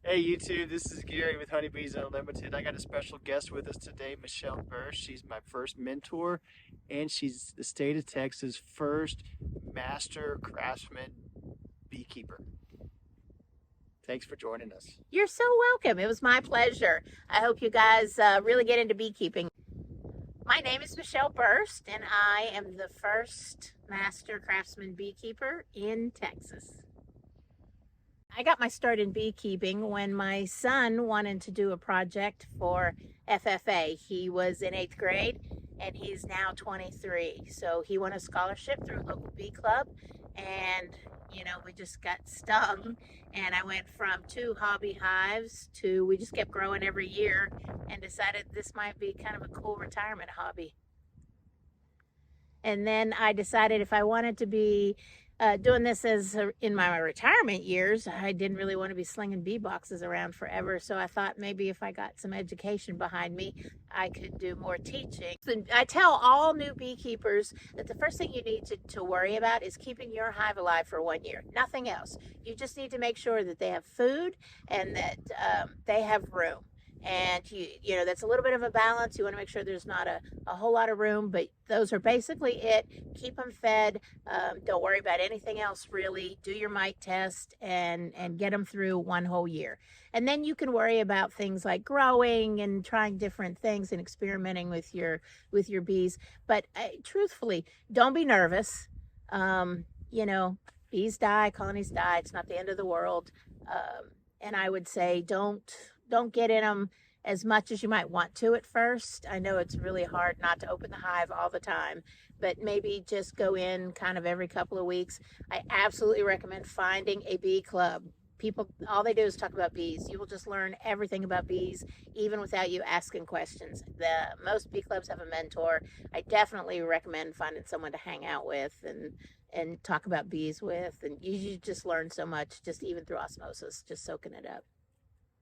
Hey YouTube, this is Gary with Honeybees Unlimited. I got a special guest with us today, Michelle Boerst. She's my first mentor, and she's the state of Texas' first Master Craftsman Beekeeper. Thanks for joining us. You're so welcome. It was my pleasure. I hope you guys really get into beekeeping. My name is Michelle Boerst, and I am the first Master Craftsman Beekeeper in Texas. I got my start in beekeeping when my son wanted to do a project for FFA. He was in 8th grade and he's now 23. So he won a scholarship through a local bee club, and we just got stung, and I went from 2 hobby hives to we just kept growing every year and decided this might be kind of a cool retirement hobby. And then I decided if I wanted to be doing this in my retirement years, I didn't really want to be slinging bee boxes around forever. So I thought maybe if I got some education behind me, I could do more teaching. And I tell all new beekeepers that the first thing you need to worry about is keeping your hive alive for 1 year. Nothing else. You just need to make sure that they have food and that they have room. And that's a little bit of a balance. You want to make sure there's not a whole lot of room, but those are basically it. Keep them fed. Don't worry about anything else really. Do your mite test and get them through 1 whole year. And then you can worry about things like growing and trying different things and experimenting with your bees. But truthfully, don't be nervous. Bees die, colonies die. It's not the end of the world. And I would say don't get in them as much as you might want to at first. I know it's really hard not to open the hive all the time, but maybe just go in kind of every couple of weeks. I absolutely recommend finding a bee club. People, all they do is talk about bees. You will just learn everything about bees, even without you asking questions. Most bee clubs have a mentor. I definitely recommend finding someone to hang out with and talk about bees with. And you just learn so much, just even through osmosis, just soaking it up.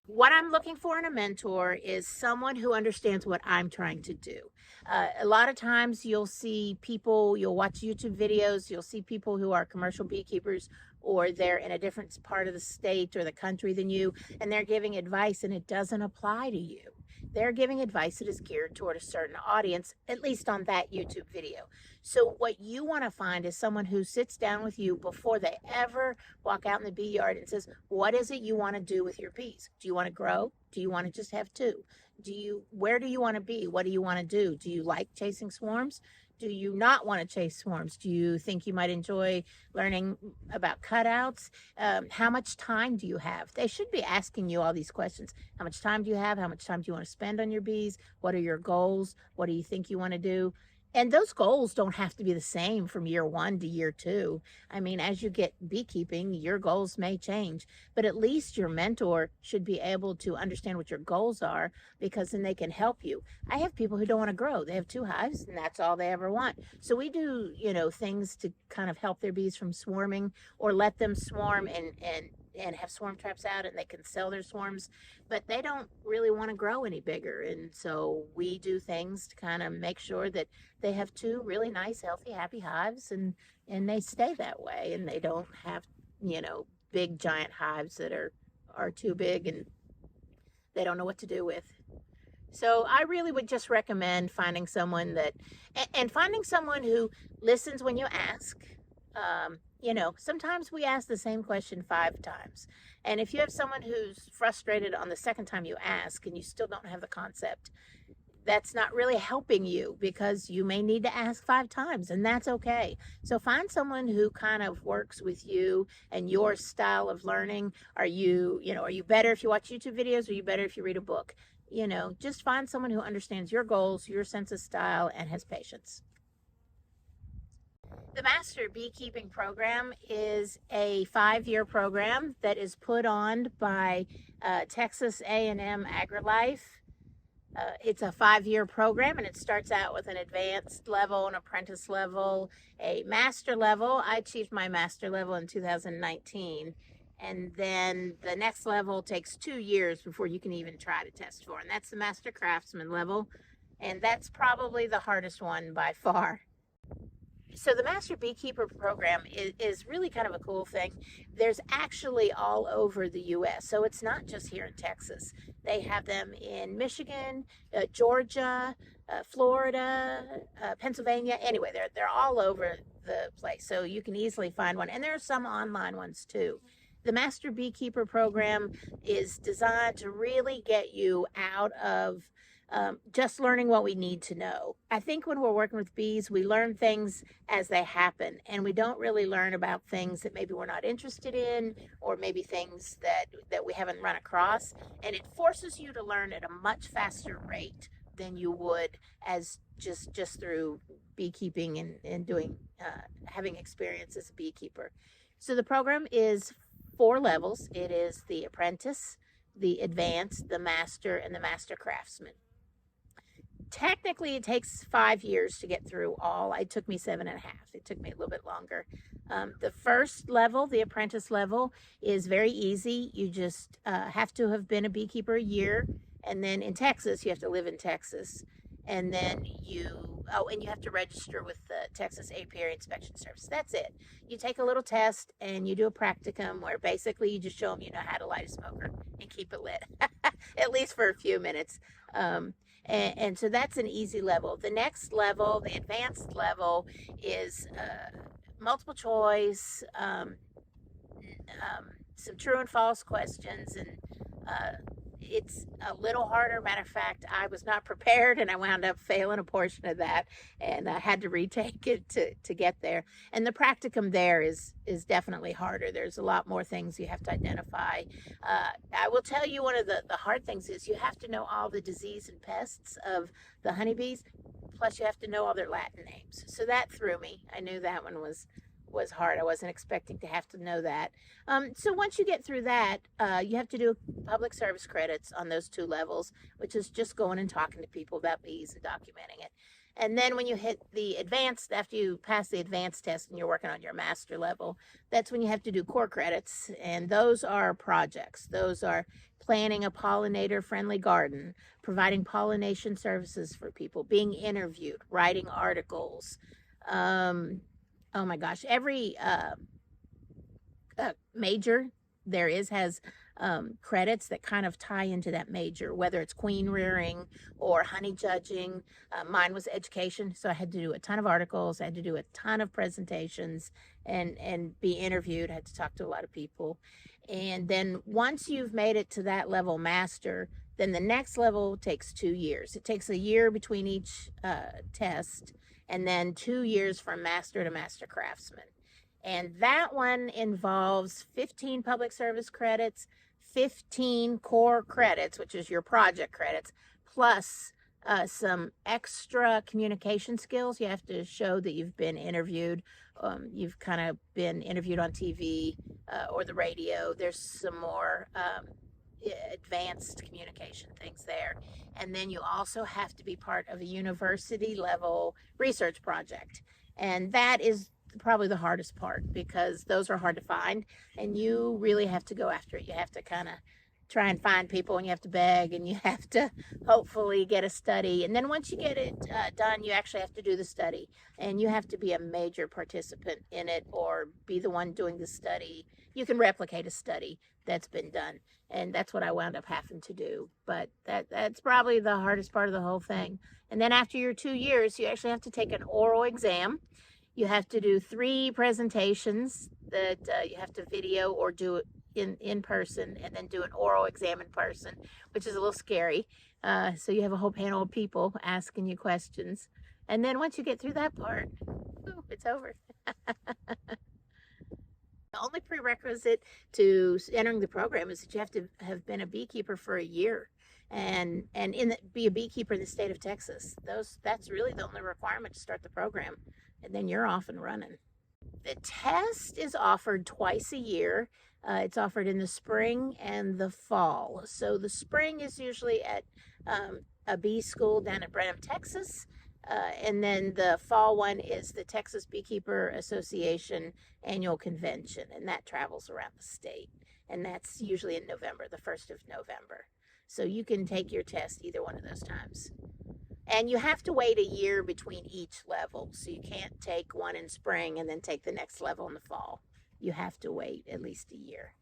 What I'm looking for in a mentor is someone who understands what I'm trying to do. A lot of times you'll see people, you'll watch YouTube videos, you'll see people who are commercial beekeepers, or they're in a different part of the state or the country than you, and they're giving advice and it doesn't apply to you. They're giving advice that is geared toward a certain audience, at least on that YouTube video. So what you want to find is someone who sits down with you before they ever walk out in the bee yard and says, what is it you want to do with your bees? Do you want to grow? Do you want to just have 2? Where do you want to be? What do you want to do? Do you like chasing swarms? Do you not want to chase swarms? Do you think you might enjoy learning about cutouts? How much time do you have? They should be asking you all these questions. How much time do you have? How much time do you want to spend on your bees? What are your goals? What do you think you want to do? And those goals don't have to be the same from year 1 to year 2. I mean, as you get beekeeping, your goals may change, but at least your mentor should be able to understand what your goals are, because then they can help you. I have people who don't want to grow. They have 2 hives and that's all they ever want. So we do, things to kind of help their bees from swarming, or let them swarm and have swarm traps out and they can sell their swarms, but they don't really want to grow any bigger. And so we do things to kind of make sure that they have 2 really nice, healthy, happy hives, and they stay that way, and they don't have, big giant hives that are too big and they don't know what to do with. So I really would just recommend finding someone and finding someone who listens when you ask. Sometimes we ask the same question 5 times. And if you have someone who's frustrated on the second time you ask and you still don't have the concept, that's not really helping you, because you may need to ask 5 times, and that's okay. So find someone who kind of works with you and your style of learning. Are you better if you watch YouTube videos, or are you better if you read a book? Just find someone who understands your goals, your sense of style, and has patience. The Master Beekeeping Program is a 5-year program that is put on by Texas A&M AgriLife. It's a 5-year program, and it starts out with an advanced level, an apprentice level, a master level. I achieved my master level in 2019. And then the next level takes 2 years before you can even try to test for. And that's the Master Craftsman level. And that's probably the hardest one by far. So the Master Beekeeper program is really kind of a cool thing. There's actually all over the U.S., so it's not just here in Texas. They have them in Michigan, Georgia, Florida, Pennsylvania. Anyway, they're all over the place, so you can easily find one. And there are some online ones too. The Master Beekeeper program is designed to really get you out of just learning what we need to know. I think when we're working with bees, we learn things as they happen, and we don't really learn about things that maybe we're not interested in, or maybe things that we haven't run across. And it forces you to learn at a much faster rate than you would as just through beekeeping and doing having experience as a beekeeper. So the program is 4 levels. It is the apprentice, the advanced, the master, and the master craftsman. Technically, it takes 5 years to get through all. It took me 7.5. It took me a little bit longer. The first level, the apprentice level, is very easy. You just have to have been a beekeeper a year. And then in Texas, you have to live in Texas. And then and you have to register with the Texas Apiary Inspection Service. That's it. You take a little test and you do a practicum where basically you just show them you know how to light a smoker and keep it lit, at least for a few minutes. And so that's an easy level. The next level, the advanced level, is multiple choice, some true and false questions, and it's a little harder. Matter of fact, I was not prepared and I wound up failing a portion of that, and I had to retake it to get there. And the practicum there is definitely harder. There's a lot more things you have to identify. I will tell you, one of the hard things is you have to know all the disease and pests of the honeybees, plus you have to know all their Latin names. So that threw me. I knew that one was hard. I wasn't expecting to have to know that. So once you get through that, you have to do public service credits on those 2 levels, which is just going and talking to people about bees and documenting it. And then when you hit the advanced, after you pass the advanced test and you're working on your master level, that's when you have to do core credits. And those are projects. Those are planning a pollinator-friendly garden, providing pollination services for people, being interviewed, writing articles. Oh my gosh, every major there has credits that kind of tie into that major, whether it's queen rearing or honey judging. Mine was education, so I had to do a ton of articles. I had to do a ton of presentations and be interviewed. I had to talk to a lot of people. And then once you've made it to that level master, then the next level takes 2 years. It takes a year between each test, and then 2 years from master to master craftsman. And that one involves 15 public service credits, 15 core credits, which is your project credits, plus some extra communication skills. You have to show that you've been interviewed. You've kind of been interviewed on TV or the radio. There's some more advanced communication things there. And then you also have to be part of a university level research project. And that is probably the hardest part, because those are hard to find and you really have to go after it. You have to kind of try and find people, and you have to beg, and you have to hopefully get a study. And then once you get it done, you actually have to do the study, and you have to be a major participant in it or be the one doing the study. You can replicate a study that's been done, and that's what I wound up having to do. But that's probably the hardest part of the whole thing. And then after your 2 years, you actually have to take an oral exam. You have to do 3 presentations that you have to video or do it in person, and then do an oral exam in person, which is a little scary. So you have a whole panel of people asking you questions. And then once you get through that part, it's over. The only prerequisite to entering the program is that you have to have been a beekeeper for a year and be a beekeeper in the state of Texas. That's really the only requirement to start the program. And then you're off and running. The test is offered twice a year. It's offered in the spring and the fall. So the spring is usually at a bee school down at Brenham, Texas. And then the fall one is the Texas Beekeeper Association annual convention, and that travels around the state. And that's usually in November, the 1st of November. So you can take your test either one of those times. And you have to wait a year between each level. So you can't take one in spring and then take the next level in the fall. You have to wait at least a year.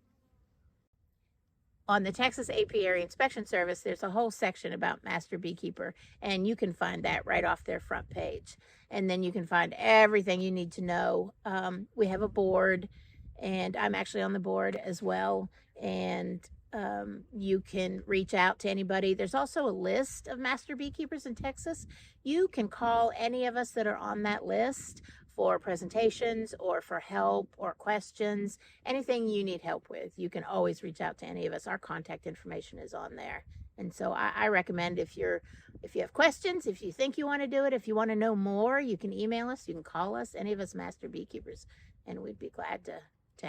On the Texas Apiary Inspection Service, there's a whole section about Master Beekeeper, and you can find that right off their front page. And then you can find everything you need to know. We have a board, and I'm actually on the board as well. And you can reach out to anybody. There's also a list of Master Beekeepers in Texas. You can call any of us that are on that list for presentations or for help or questions, anything you need help with. You can always reach out to any of us. Our contact information is on there. And so I recommend if you have questions, if you think you want to do it, if you want to know more, you can email us, you can call us, any of us Master Beekeepers, and we'd be glad to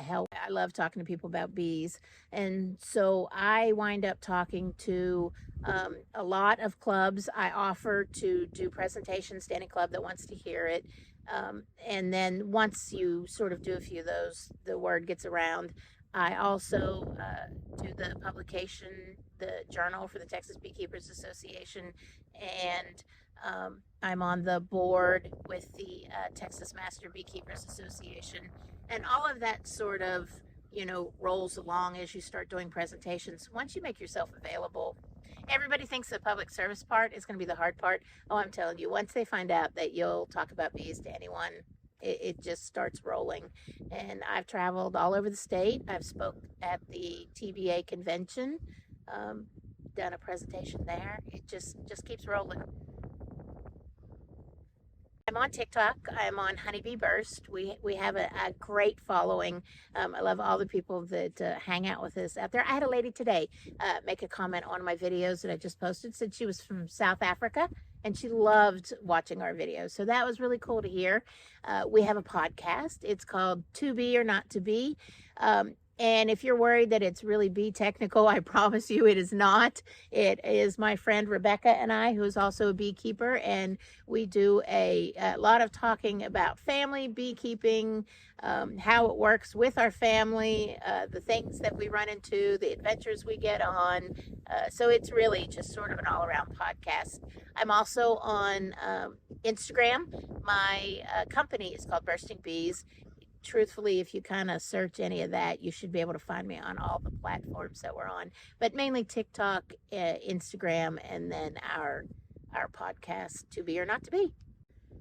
help. I love talking to people about bees. And so I wind up talking to a lot of clubs. I offer to do presentations to any club that wants to hear it. And then once you sort of do a few of those, the word gets around. I also do the publication, the journal for the Texas Beekeepers Association, and I'm on the board with the Texas Master Beekeepers Association. And all of that sort of, rolls along as you start doing presentations. Once you make yourself available, everybody thinks the public service part is going to be the hard part. Oh, I'm telling you, once they find out that you'll talk about bees to anyone, it just starts rolling. And I've traveled all over the state. I've spoke at the TBA convention, done a presentation there. It just keeps rolling. I'm on TikTok. I'm on Honeybee Burst. We have a great following. I love all the people that hang out with us out there. I had a lady today make a comment on my videos that I just posted. Said she was from South Africa and she loved watching our videos. So that was really cool to hear. We have a podcast. It's called To Be or Not to Be. And if you're worried that it's really bee technical, I promise you it is not. It is my friend Rebecca and I, who is also a beekeeper, and we do a lot of talking about family beekeeping, how it works with our family, the things that we run into, the adventures we get on. So it's really just sort of an all-around podcast. I'm also on Instagram. My company is called Bursting Bees. Truthfully, if you kind of search any of that, you should be able to find me on all the platforms that we're on, but mainly TikTok, Instagram, and then our podcast, To Be or Not to Be.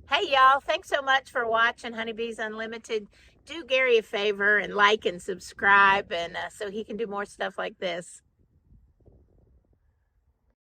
Hey y'all, thanks so much for watching Honeybees Unlimited. Do Gary a favor and like and subscribe, and so he can do more stuff like this.